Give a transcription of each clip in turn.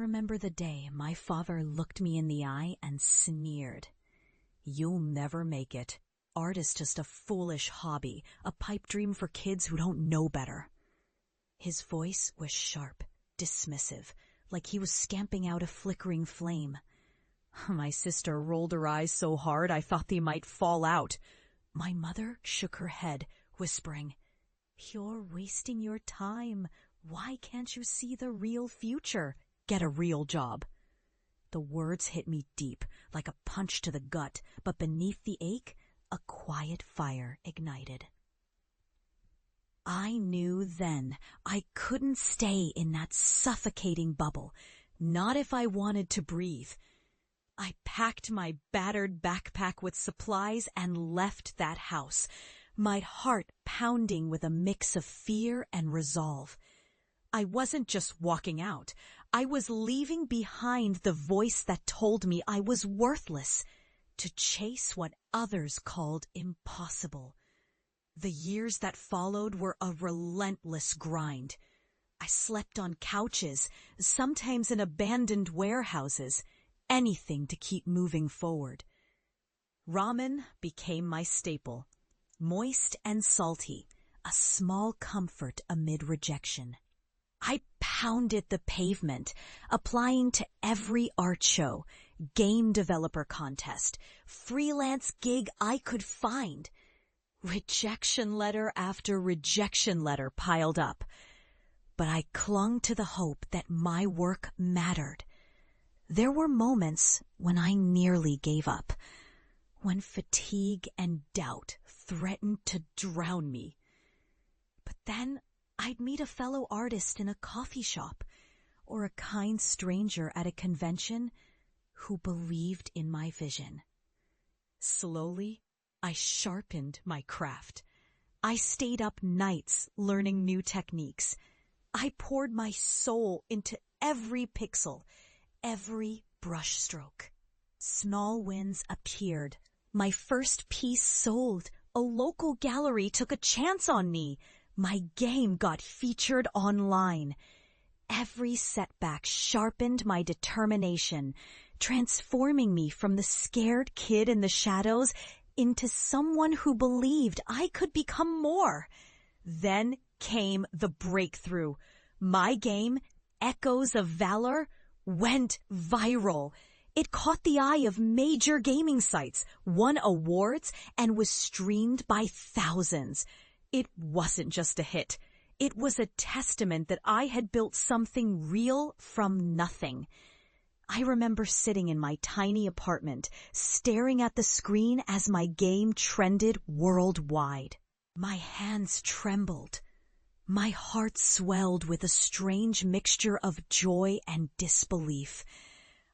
remember the day my father looked me in the eye and sneered. "You'll never make it. Art is just a foolish hobby, a pipe dream for kids who don't know better." His voice was sharp, dismissive, like he was scamping out a flickering flame. My sister rolled her eyes so hard I thought they might fall out. My mother shook her head, whispering, "You're wasting your time. Why can't you see the real future? Get a real job." The words hit me deep, like a punch to the gut, but beneath the ache, a quiet fire ignited. I knew then I couldn't stay in that suffocating bubble, not if I wanted to breathe. I packed my battered backpack with supplies and left that house, my heart pounding with a mix of fear and resolve. I wasn't just walking out. I was leaving behind the voice that told me I was worthless, to chase what others called impossible. The years that followed were a relentless grind. I slept on couches, sometimes in abandoned warehouses, anything to keep moving forward. Ramen became my staple, moist and salty, a small comfort amid rejection. I pounded the pavement, applying to every art show, game developer contest, freelance gig I could find. Rejection letter after rejection letter piled up. But I clung to the hope that my work mattered. There were moments when I nearly gave up, when fatigue and doubt threatened to drown me. But then I'd meet a fellow artist in a coffee shop or a kind stranger at a convention who believed in my vision. Slowly, I sharpened my craft. I stayed up nights learning new techniques. I poured my soul into every pixel, every brushstroke. Small wins appeared. My first piece sold. A local gallery took a chance on me. My game got featured online. Every setback sharpened my determination, transforming me from the scared kid in the shadows into someone who believed I could become more. Then came the breakthrough. My game, Echoes of Valor, went viral. It caught the eye of major gaming sites, won awards, and was streamed by thousands. It wasn't just a hit. It was a testament that I had built something real from nothing. I remember sitting in my tiny apartment, staring at the screen as my game trended worldwide. My hands trembled. My heart swelled with a strange mixture of joy and disbelief.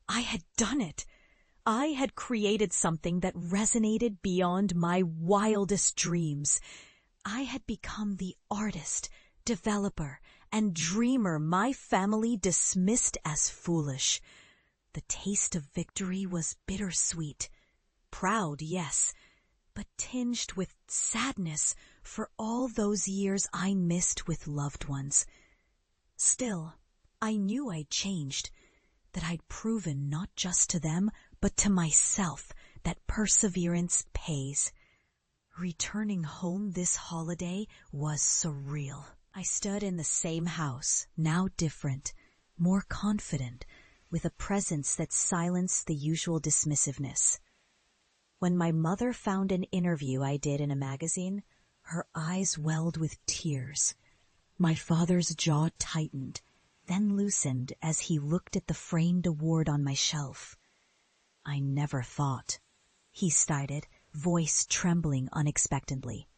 I had done it. I had created something that resonated beyond my wildest dreams. I had become the artist, developer, and dreamer my family dismissed as foolish. The taste of victory was bittersweet. Proud, yes, but tinged with sadness for all those years I missed with loved ones. Still, I knew I'd changed, that I'd proven not just to them, but to myself that perseverance pays. Returning home this holiday was surreal. I stood in the same house, now different, more confident, with a presence that silenced the usual dismissiveness. When my mother found an interview I did in a magazine, her eyes welled with tears. My father's jaw tightened, then loosened as he looked at the framed award on my shelf. "I never thought," he stated, voice trembling unexpectedly.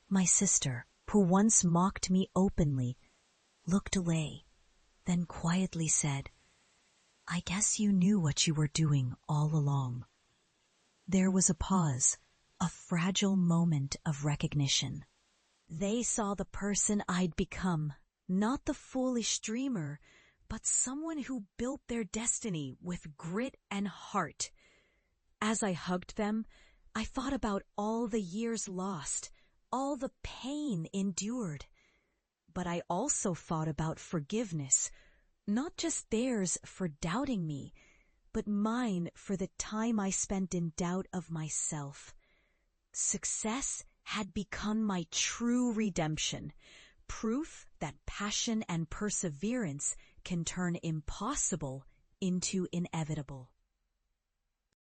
My sister, who once mocked me openly, looked away, then quietly said, "I guess you knew what you were doing all along." There was a pause, a fragile moment of recognition. They saw the person I'd become, not the foolish dreamer, but someone who built their destiny with grit and heart. As I hugged them, I thought about all the years lost, all the pain endured. But I also thought about forgiveness, Not just theirs for doubting me, but mine for the time I spent in doubt of myself. Success had become my true redemption, proof that passion and perseverance can turn impossible into inevitable.